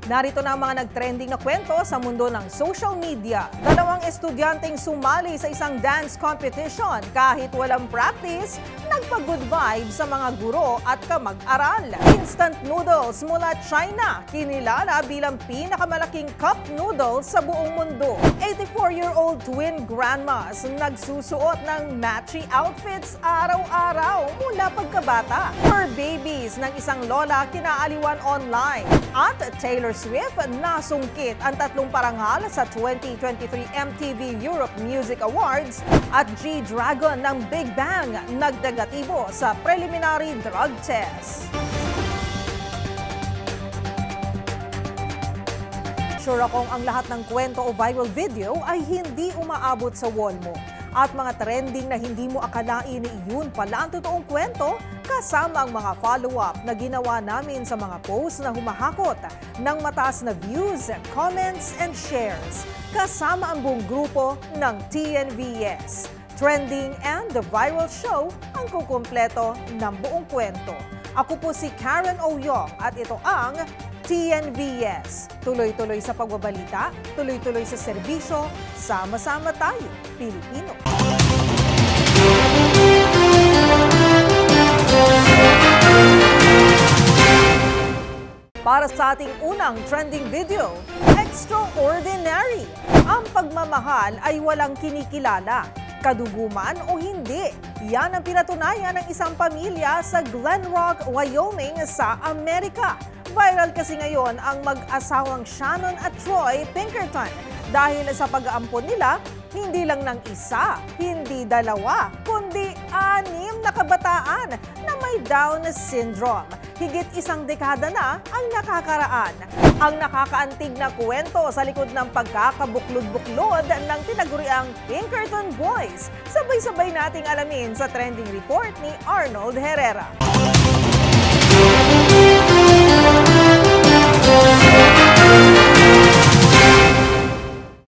Narito na ang mga nagtrending na kwento sa mundo ng social media. Dalawang estudyanteng sumali sa isang dance competition kahit walang practice, nagpa-good vibes sa mga guro at kamag-aral. Instant noodles mula China, kinilala bilang pinakamalaking cup noodles sa buong mundo. 84-year-old twin grandmas nagsusuot ng matchy outfits araw-araw mula pagkabata. Fur babies ng isang lola kinaaliwan online. At Taylor Swift nasungkit ang 3 parangal sa 2023 MTV Europe Music Awards at G-Dragon ng Big Bang nagdegatibo sa preliminary drug test. Sure akong ang lahat ng kwento o viral video ay hindi umaabot sa wall mo. At mga trending na hindi mo akalain iyon pala ang totoong kwento kasama ang mga follow-up na ginawa namin sa mga posts na humahakot ng mataas na views, comments, and shares. Kasama ang buong grupo ng TNVS. Trending and the viral show ang kukumpleto ng buong kwento. Ako po si Karen Oyong at ito ang TNVS. Tuloy-tuloy sa pagbabalita, tuloy-tuloy sa serbisyo, sama-sama tayo, Pilipino. Para sa ating unang trending video, extraordinary. Ang pagmamahal ay walang kinikilala, kaduguman o hindi. Yan ang pinatunayan ng isang pamilya sa Glen Rock, Wyoming sa Amerika. Viral kasi ngayon ang mag-asawang Shannon at Troy Pinkerton dahil sa pag-aampon nila, hindi lang ng isa, hindi dalawa, kundi 6 na kabataan na may Down syndrome. Higit 1 dekada na ang nakakaraan. Ang nakakaantig na kwento sa likod ng pagkakabuklod-buklod ng tinaguriang Pinkerton Boys. Sabay-sabay nating alamin sa trending report ni Arnold Herrera.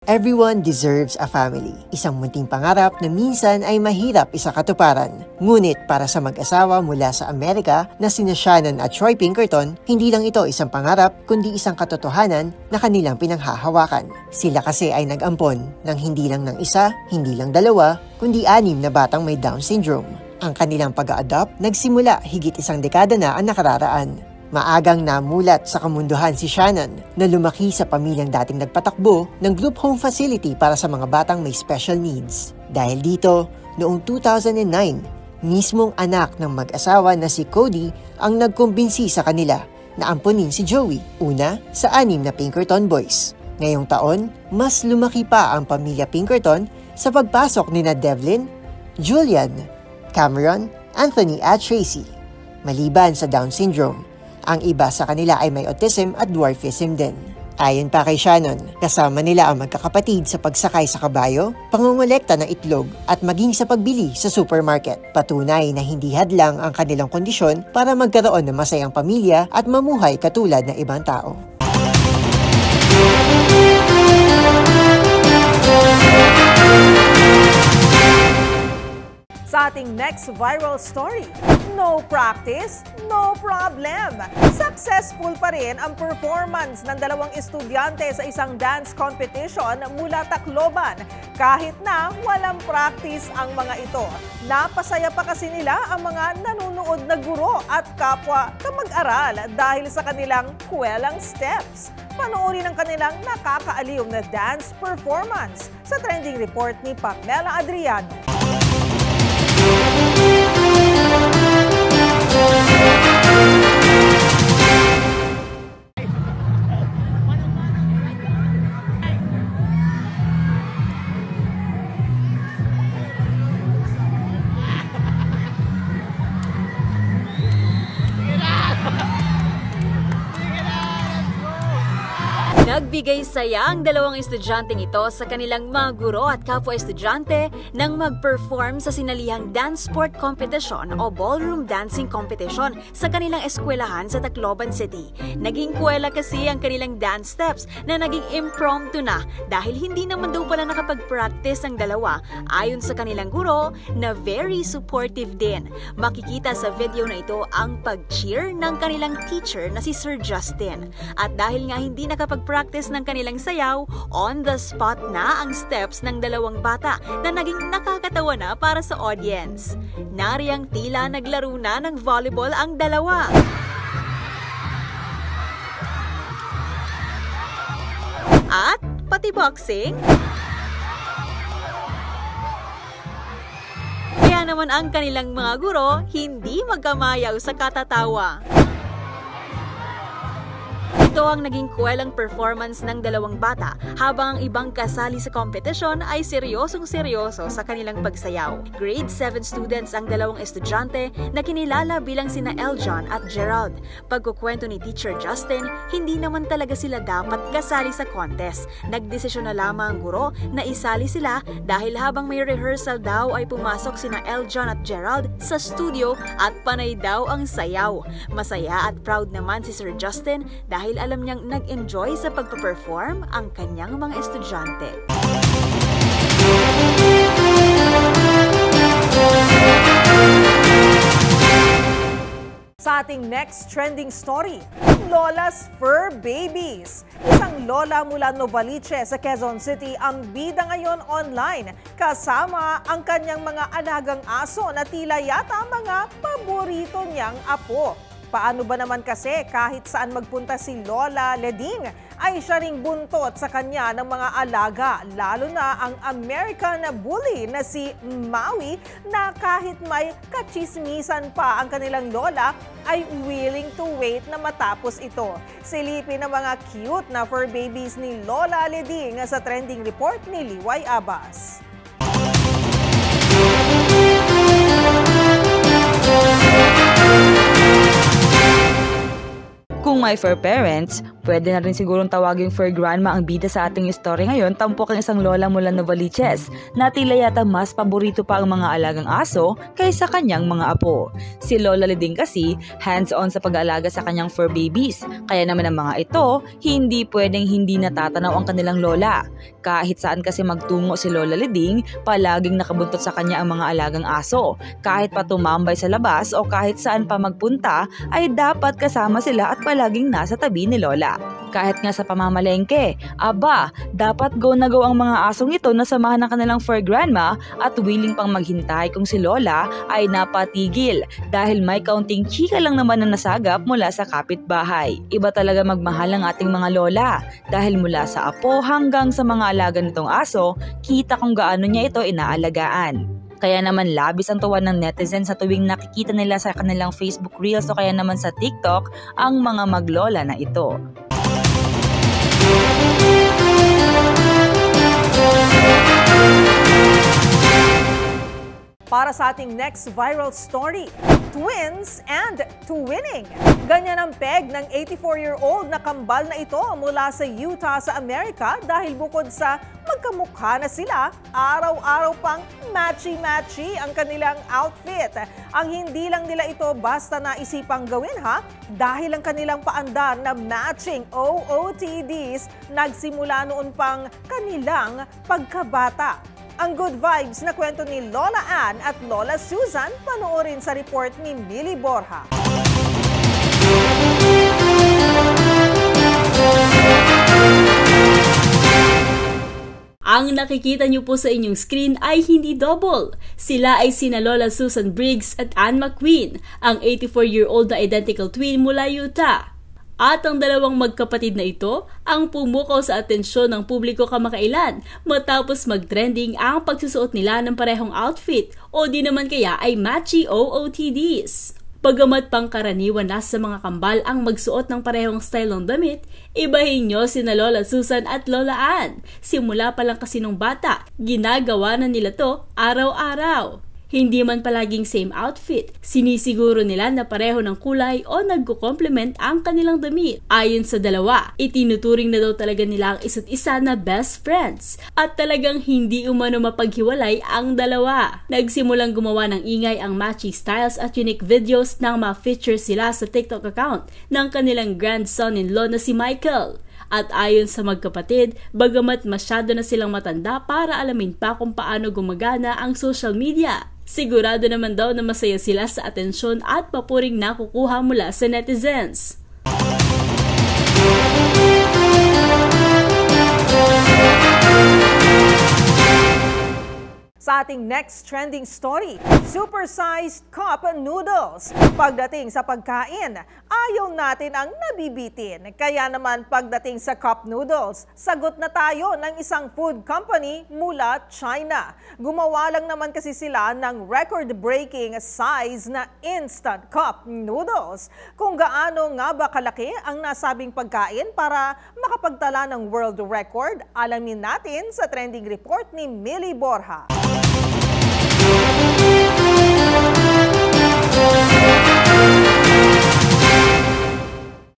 Everyone deserves a family. Isang munting pangarap na minsan ay mahirap isakatuparan. Ngunit para sa mag-asawa mula sa Amerika na sina Shannon at Troy Pinkerton, hindi lang ito isang pangarap kundi isang katotohanan na kanilang pinanghahawakan. Sila kasi ay nag-ampon ng hindi lang ng isa, hindi lang 2, kundi 6 na batang may Down syndrome. Ang kanilang pag-a-adopt nagsimula higit 1 dekada na ang nakararaan. Maagang namulat sa kamunduhan si Shannon na lumaki sa pamilyang dating nagpatakbo ng group home facility para sa mga batang may special needs. Dahil dito, noong 2009, mismong anak ng mag-asawa na si Cody ang nagkumbinsi sa kanila na ampunin si Joey, una sa 6 na Pinkerton Boys. Ngayong taon, mas lumaki pa ang pamilya Pinkerton sa pagpasok nina Devlin, Julian, Cameron, Anthony at Tracy. Maliban sa Down syndrome, ang iba sa kanila ay may autism at dwarfism din. Ayon pa kay Shannon, kasama nila ang magkakapatid sa pagsakay sa kabayo, pangongolekta ng itlog at maging sa pagbili sa supermarket. Patunay na hindi hadlang ang kanilang kondisyon para magkaroon ng masayang pamilya at mamuhay katulad ng ibang tao. Sa ating next viral story, no practice, no problem. Successful pa rin ang performance ng 2 estudyante sa isang dance competition mula Tacloban kahit na walang practice ang mga ito. Napasaya pa kasi nila ang mga nanonood na guro at kapwa kamag-aral dahil sa kanilang kwelang steps. Panoorin ang kanilang nakakaaliw na dance performance sa trending report ni Pamela Adriano. Nagbigay saya ang dalawang estudyanteng ito sa kanilang mga guro at kapwa-estudyante nang mag-perform sa sinalihang dance sport competition o ballroom dancing competition sa kanilang eskwelahan sa Tacloban City. Naging kwela kasi ang kanilang dance steps na naging impromptu na dahil hindi naman daw pala nakapag-practice ang dalawa ayon sa kanilang guro na very supportive din. Makikita sa video na ito ang pag-cheer ng kanilang teacher na si Sir Justin. At dahil nga hindi nakapag-practice ng kanilang sayaw, on the spot na ang steps ng dalawang bata na naging nakakatawa na para sa audience. Nariyang tila naglaro na ng volleyball ang dalawa. At pati boxing. Kaya naman ang kanilang mga guro hindi magkamayaw sa katatawa. Ito ang naging kwelang performance ng dalawang bata habang ang ibang kasali sa competition ay seryosong-seryoso sa kanilang pagsayaw. Grade 7 students ang dalawang estudyante na kinilala bilang sina Eljon at Gerald. Pagkukwento ni Teacher Justin, hindi naman talaga sila dapat kasali sa contest. Nagdesisyon na lamang ang guro na isali sila dahil habang may rehearsal daw ay pumasok sina Eljon at Gerald sa studio at panay daw ang sayaw. Masaya at proud naman si Sir Justin dahil alam niyang nag-enjoy sa pagpa-perform ang kanyang mga estudyante. Sa ating next trending story, Lola's Fur Babies. Isang lola mula Novaliches sa Quezon City ang bida ngayon online kasama ang kanyang mga alagang aso na tila yata mga paborito niyang apo. Paano ba naman kasi kahit saan magpunta si Lola Leding ay siya ring buntot sa kanya ng mga alaga, lalo na ang American Bully na si Maui na kahit may kachismisan pa ang kanilang lola ay willing to wait na matapos ito. Silipin ang mga cute na fur babies ni Lola Leding sa trending report ni Liway Abbas. Kung may fur parents, pwede na rin sigurong tawaging fur grandma ang bida sa ating story ngayon, tampok ang isang lola mula Novaliches na tila yata mas paborito pa ang mga alagang aso kaysa kanyang mga apo. Si Lola Leding kasi hands-on sa pag-aalaga sa kanyang fur babies, kaya naman ang mga ito hindi pwedeng hindi natatanaw ang kanilang lola. Kahit saan kasi magtungo si Lola Leding, palaging nakabuntot sa kanya ang mga alagang aso. Kahit pa tumambay sa labas o kahit saan pa magpunta ay dapat kasama sila at palaging nasa tabi ni Lola. Kahit nga sa pamamalengke, aba, dapat go na go ang mga asong ito na samahan ng kanilang fur grandma at willing pang maghintay kung si Lola ay napatigil dahil may kaunting chika lang naman na nasagap mula sa kapitbahay. Iba talaga magmahal ang ating mga lola dahil mula sa apo hanggang sa mga alaga nitong aso, kita kung gaano niya ito inaalagaan. Kaya naman labis ang tuwa ng netizens sa tuwing nakikita nila sa kanilang Facebook Reels o kaya naman sa TikTok ang mga maglola na ito. Para sa ating next viral story, twins and twinning. Ganyan ang peg ng 84-year-old na kambal na ito mula sa Utah sa Amerika dahil bukod sa magkamukha na sila, araw-araw pang matchy-matchy ang kanilang outfit. Ang hindi lang nila ito basta naisipang gawin dahil ang kanilang paandar na matching OOTDs nagsimula noon pang kanilang pagkabata. Ang good vibes na kwento ni Lola Ann at Lola Susan, panoorin sa report ni Millie Borja. Ang nakikita niyo po sa inyong screen ay hindi double. Sila ay sina Lola Susan Briggs at Ann McQueen, ang 84-year-old na identical twin mula Utah. At ang dalawang magkapatid na ito ang pumukaw sa atensyon ng publiko kamakailan matapos mag-trending ang pagsusuot nila ng parehong outfit o di naman kaya ay matchy OOTDs. Bagamat pangkaraniwan na sa mga kambal ang magsuot ng parehong style ng damit, ibahin nyo sina Lola Susan at Lola Ann. Simula pa lang kasi nung bata, ginagawa na nila to araw-araw. Hindi man palaging same outfit, sinisiguro nila na pareho ng kulay o nagko-complement ang kanilang damit. Ayon sa dalawa, itinuturing na daw talaga nila ang isa't isa na best friends at talagang hindi umano mapaghiwalay ang dalawa. Nagsimulang gumawa ng ingay ang matchy styles at unique videos nang ma-feature sila sa TikTok account ng kanilang grandson-in-law na si Michael. At ayon sa magkapatid, bagamat masyado na silang matanda para alamin pa kung paano gumagana ang social media, sigurado naman daw na masaya sila sa atensyon at papuring nakukuha mula sa netizens. Sa ating next trending story, supersized cup noodles. Pagdating sa pagkain, ayaw natin ang nabibitin. Kaya naman pagdating sa cup noodles, sagot na tayo ng isang food company mula China. Gumawa lang naman kasi sila ng record-breaking size na instant cup noodles. Kung gaano nga ba kalaki ang nasabing pagkain para makapagtala ng world record, alamin natin sa trending report ni Millie Borja.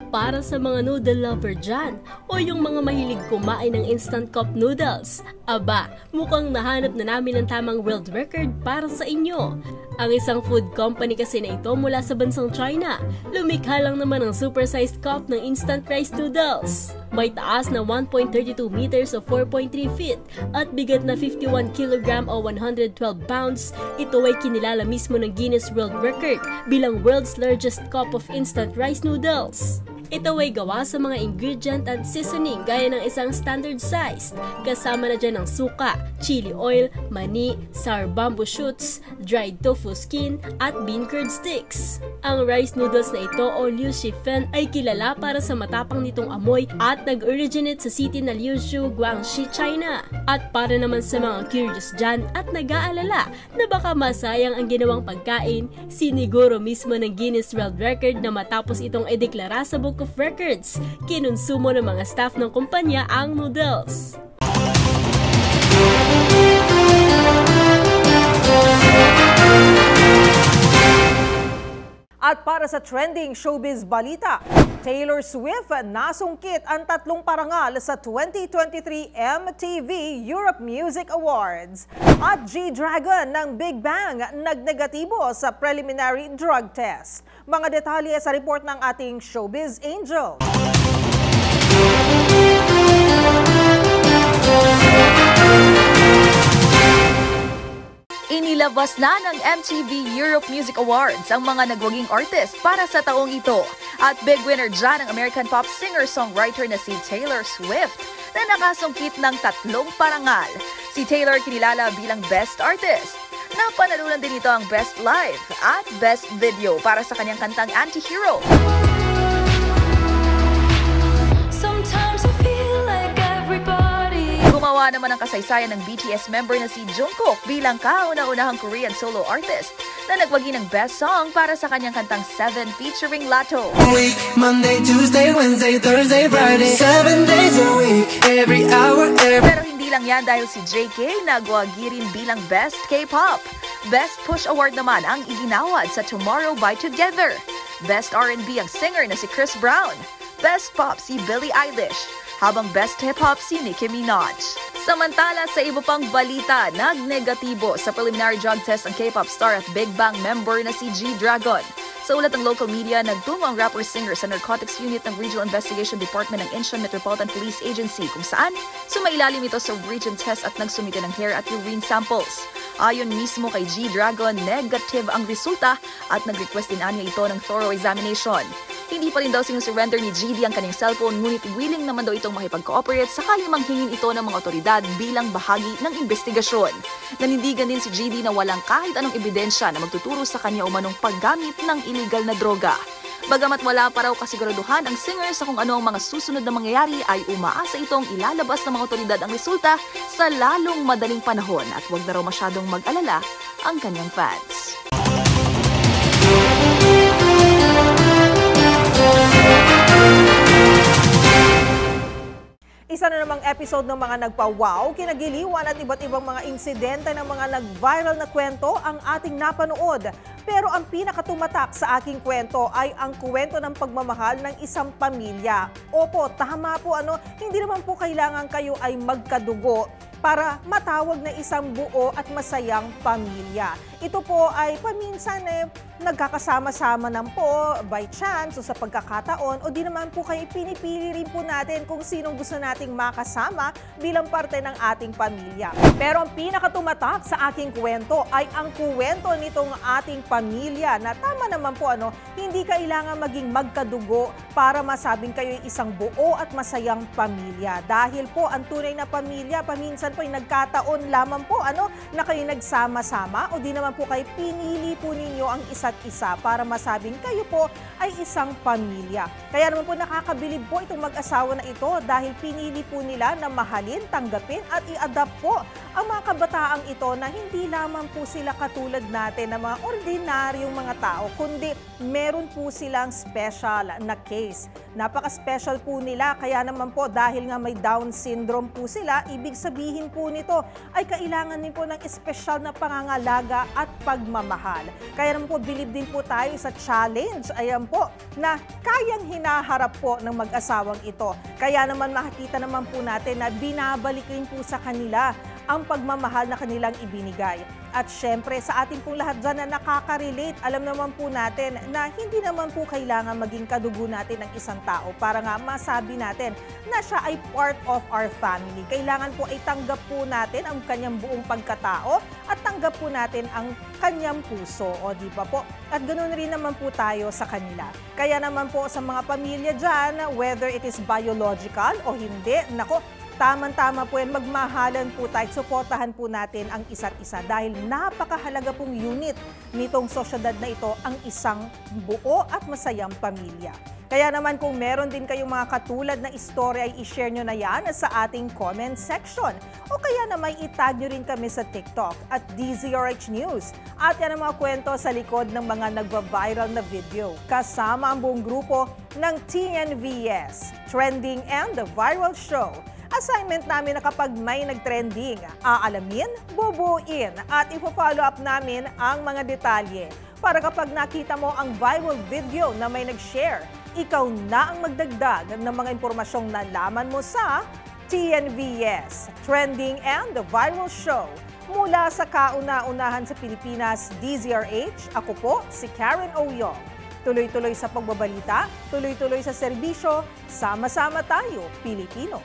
Para sa mga noodle lover dyan o yung mga mahilig kumain ng instant cup noodles, aba, mukhang nahanap na namin ang tamang world record para sa inyo. Ang isang food company kasi na ito mula sa bansang China, lumikha lang naman ng supersized cup ng instant rice noodles. May taas na 1.32 meters o 4.3 feet at bigat na 51 kilogram o 112 pounds. Ito ay kinilala mismo ng Guinness World Record bilang world's largest cup of instant rice noodles. Ito ay gawa sa mga ingredient at seasoning gaya ng isang standard size. Kasama na dyan ang suka, chili oil, mani, sour bamboo shoots, dried tofu skin, at bean curd sticks. Ang rice noodles na ito o Liu Shifen ay kilala para sa matapang nitong amoy at nag-originate sa city na Liuzhou, Guangxi, China. At para naman sa mga curious dyan at nag-aalala na baka masayang ang ginawang pagkain, siniguro mismo ng Guinness World Record na matapos itong ideklara sa Book of Records, kinonsumo ng mga staff ng kumpanya ang noodles. At para sa trending showbiz balita, Taylor Swift nasungkit ang 3 parangal sa 2023 MTV Europe Music Awards. At G-Dragon ng Big Bang nagnegatibo sa preliminary drug test. Mga detalye sa report ng ating showbiz angel. Inilabas na ng MTV Europe Music Awards ang mga nagwaging artist para sa taong ito. At big winner dyan ang American pop singer-songwriter na si Taylor Swift na nakasungkit ng 3 parangal. Si Taylor kinilala bilang Best Artist. Napanalunan din ito ang Best Live at Best Video para sa kanyang kantang Anti-Hero. Gumawa naman ng kasaysayan ng BTS member na si Jungkook bilang kauna-unahang Korean solo artist na nagwagi ng best song para sa kanyang kantang 7 featuring Latto. Week, Monday, Tuesday, Wednesday, Thursday, Friday, 7 days a week, every hour, Pero hindi lang yan dahil si JK nagwagi rin bilang Best K-Pop. Best Push Award naman ang iginawad sa Tomorrow by Together. Best R&B ang singer na si Chris Brown. Best Pop si Billie Eilish. Habang Best Hip-Hop si Nicki Minaj. Samantala sa iba pang balita, nagnegatibo sa preliminary drug test ang K-pop star at Big Bang member na si G-Dragon. Sa ulat ng local media, nagtungo ang rapper-singer sa Narcotics Unit ng Regional Investigation Department ng Incheon Metropolitan Police Agency kung saan sumailalim ito sa region test at nagsumite ng hair at urine samples. Ayon mismo kay G-Dragon, negative ang resulta at nag-request din niya ito ng thorough examination. Hindi pa rin daw sinusurrender ni GD ang kanyang cellphone, ngunit willing naman daw itong makipag-cooperate sakali manghingin ito ng mga otoridad bilang bahagi ng investigasyon. Nanindigan din si GD na walang kahit anong ebidensya na magtuturo sa kanya umanong paggamit ng illegal na droga. Bagamat wala pa raw kasiguraduhan ang singer sa kung ano ang mga susunod na mangyayari, ay umaasa itong ilalabas ng mga otoridad ang resulta sa lalong madaling panahon at huwag na raw masyadong mag-alala ang kanyang fans. Isa Isa na namang episode ng mga nagpa-wow, kinagiliwan at iba't ibang mga insidente ng mga nag-viral na kwento ang ating napanood. Pero ang pinakatumatak sa aking kwento ay ang kwento ng pagmamahal ng isang pamilya. Opo, tama po hindi naman po kailangan kayo ay magkadugo para matawag na isang buo at masayang pamilya. Ito po ay paminsan nagkakasama-sama lang po by chance o sa pagkakataon o di naman po kayo pinipili rin po natin kung sinong gusto nating makasama bilang parte ng ating pamilya. Pero ang pinakatumatak sa aking kwento ay ang kwento nitong ating pamilya na tama naman po hindi kailangan maging magkadugo para masabing kayo isang buo at masayang pamilya. Dahil po ang tunay na pamilya paminsan po ay nagkataon lamang po na kayo nagsama-sama o di naman po kayo pinili po ninyo ang isa't isa para masabing kayo po ay isang pamilya. Kaya naman po nakakabilib po itong mag-asawa na ito dahil pinili po nila na mahalin, tanggapin at i-adapt po ang mga kabataang ito na hindi lamang po sila katulad natin na mga ordinaryong mga tao, kundi meron po silang special na case. Napaka-special po nila, kaya naman po dahil nga may Down syndrome po sila, ibig sabihin po nito ay kailangan din po ng espesyal na pangangalaga at pagmamahal. Kaya naman po bilib din po tayo sa challenge, ayan po, na kayang hinaharap po ng mag-asawang ito. Kaya naman makikita naman po natin na binabalik rin po sa kanila ang pagmamahal na kanilang ibinigay. At syempre sa ating pong lahat dyan na nakaka-relate, alam naman po natin na hindi naman po kailangan maging kadugo natin ng isang tao para nga masabi natin na siya ay part of our family. Kailangan po ay tanggap po natin ang kanyang buong pagkatao at tanggap po natin ang kanyang puso, o di ba po? At ganoon rin naman po tayo sa kanila. Kaya naman po sa mga pamilya dyan, whether it is biological o hindi, nako, tamang-tama po yan, magmahalan po tayo, suportahan po natin ang isa't isa dahil napakahalaga pong unit nitong sosyedad na ito ang isang buo at masayang pamilya. Kaya naman kung meron din kayong mga katulad na istorya ay i-share nyo na yan sa ating comment section. O kaya naman itag nyo rin kami sa TikTok at DZRH News. At yan ang mga kwento sa likod ng mga nagva-viral na video. Kasama ang buong grupo ng TNVS, Trending and The Viral Show. Assignment namin na kapag may nag-trending, aalamin, bubuin at ipo-follow up namin ang mga detalye. Para kapag nakita mo ang viral video na may nag-share, ikaw na ang magdagdag ng mga impormasyong nalaman mo sa TNVS, Trending and The Viral Show. Mula sa kauna-unahan sa Pilipinas, DZRH, ako po si Karen Oyong. Tuloy-tuloy sa pagbabalita, tuloy-tuloy sa serbisyo, sama-sama tayo, Pilipino.